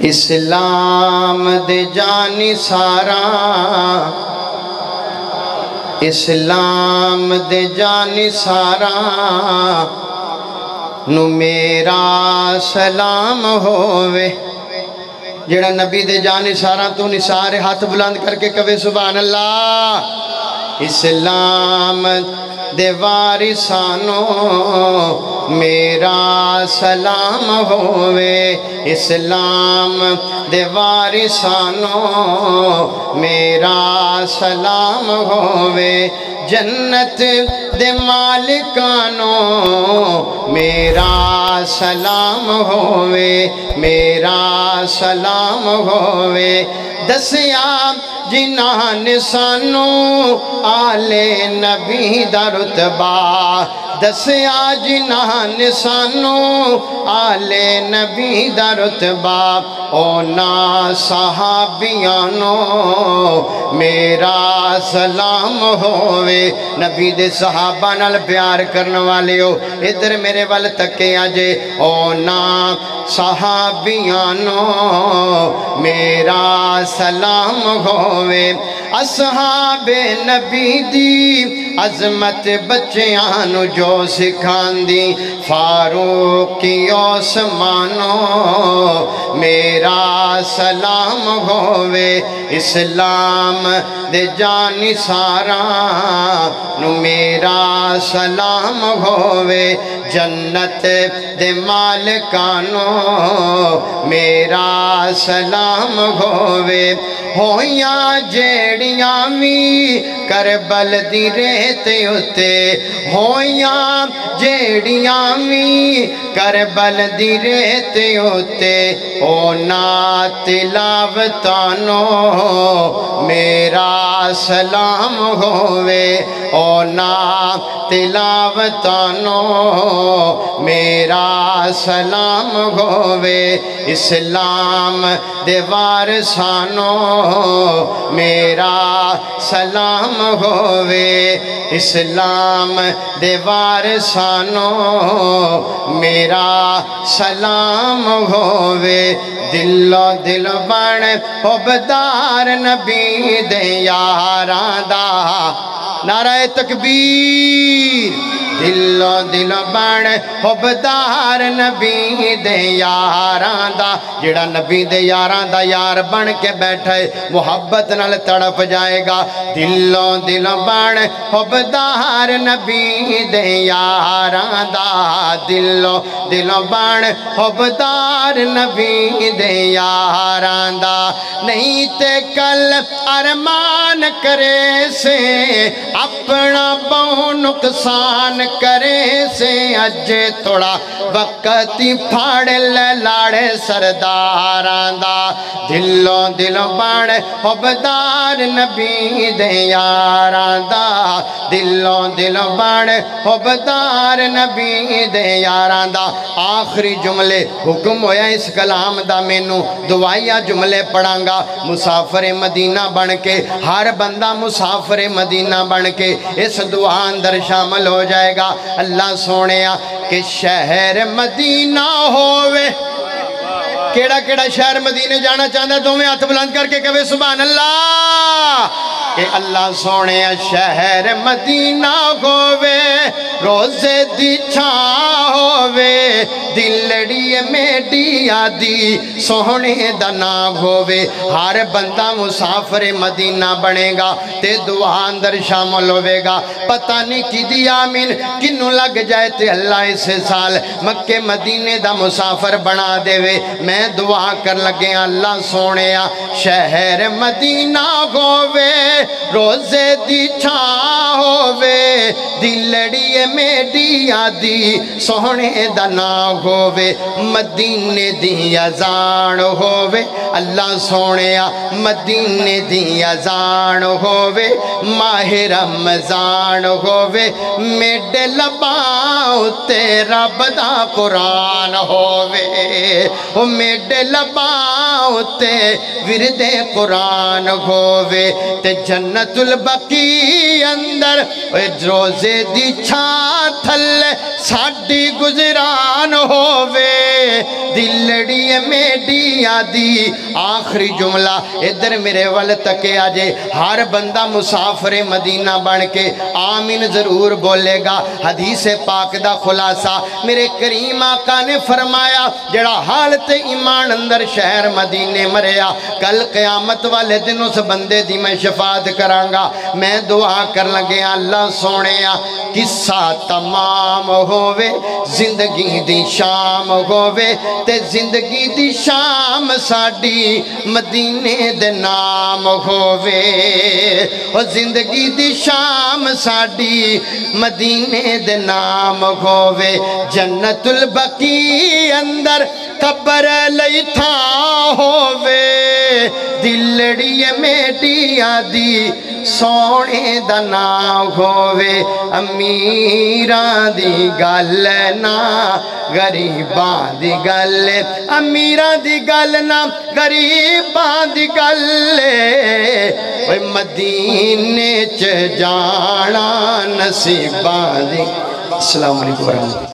اسلام دے جانی سارا، اسلام دے جانی سارا نو میرا سلام ہووے۔ جڑا نبی دے جانی سارا تو نثارے ہاتھ بلند کر کے کہے سبحان اللہ۔ اسلام دے وارثانو میرا سلام ہووے، اسلام دے وارثانو میرا سلام ہووے، جنت دے مالکانو میرا سلام ہووے، میرا سلام ہووے۔ دسیا جنہاں نے سانو آلے نبی دا رتبہ، دسیا جنہاں نے سانو آلے نبی دا رتبہ، اونا صحابیانو میرا سلام ہووے۔ نبی دے صحابہ نال پیار کرنے والے ہو ادھر میرے وال تکے آجے، اونا صحابیانو میرا سلام ہووے۔ اصحاب نبی دی عظمت بچیانو جو سکھان دی، فاروق عثمانو میرا سلام ہووے۔ اسلام دے جانی سارا نو میرا سلام ہووے، جنت دے مالکانو میرا سلام ہووے۔ ہویاں جیڑیاں وی کربل دی ریت اتے، ہویاں جیڑیاں وی کربل دی ریت اتے، اونا تلاوتانو میرا سلام ہووے، اونا تلاوتانو میرا سلام ہووے۔ اسلام دے وارثانو میرا سلام ہووے، اسلام دے وارثانو میرا سلام ہووے۔ دلو دل بن حبدار نبی دے یاراں دا، نعرہ تکبیر۔ دلو دل بن حبدار نبی دے یاراں دا، جڑا نبی دے یاراں دا یار بن کے بیٹھے محبت نال تڑپ جائے گا۔ دلو دل بن حبدار نبی دے یاراں دا، دلو دل بن حبدار نبی دے یاراں دا۔ نہیں تے کل ارمان کرے سے اپنا بہو نقصان کرے سے، اجے تھوڑا وقت ہی پھاڑ لے لاڑے سرداراں دا۔ دلو دل بن حبدار نبی دے یاراں دا، دلو دل بن حبدار نبی دے یاراں دا۔ آخری جملے حکم ہویا اس کلام دا مینوں دعائیہ جملے پڑھاں گا، مسافر مدینہ بن کے، ہر بندہ مسافر مدینہ بن کے اس دعا اندر شامل ہو جائے گا۔ اللہ سونیا کہ شہر مدینہ ہووے، کیڑا کیڑا شہر مدینہ جانا چاہتا ہے دومیں ہاتھ بلند کر کے کہے سبحان اللہ۔ کہ اللہ سونے شہر مدینہ ہووے، روزے دی چھاں ہووے، دلڑی میڈی آدی سونے دا نام ہووے۔ ہر بندہ مسافر مدینہ بنے گا تے دعا اندر شامل ہوئے گا۔ پتہ نہیں کی دی آمین کنوں لگ جائے تے اللہ اس سال مکہ مدینے دا مسافر بنا دے وے۔ میں دعا کر لگے اللہ سونے شہر مدینہ ہووے، روزے دی چھاں ہووے، دلڑی میڈی آدی سونے دا نام ہووے، مدینے دی اذان ہووے۔ اللہ سونے مدینے دی اذان ہووے، ماہ رمضان ہووے، میڈے لباؤ تے رب دا قرآن ہووے، میڈے لباؤ تے ورد قرآن ہووے، تے جنت البقی اندر روزے دی چھاں تھلے ساڈی گزران ہووے۔ دلڑی میڈی آدی آخری جملہ ادھر میرے وال تکے آجے ہر بندہ مسافر مدینہ بن کے آمین ضرور بولے گا حدیث پاک دا خلاصہ میرے کریم آقا نے فرمایا جڑا حالت ایمان اندر شہر مدینے مریا کل قیامت والے دن اس بندے دی میں شفاعت کرانگا میں دعا کر لگے اللہ سونیا قصہ تمام ہووے زندگی دی شام ہووے تے زندگی دی شام ساڑی مدینے دے نام ہووے اور زندگی دی شام ساڑی مدینے دے نام ہووے جنت البقی اندر قبر لئی تھا ہووے دلڑی میڈی آدی سونے دا نام ہووے امیران دی گل نا غریبان دی گل امیران دی گل نا غریبان دی گل مدینے چ جانا نصیبان دی السلام علیکم ورحمۃ اللہ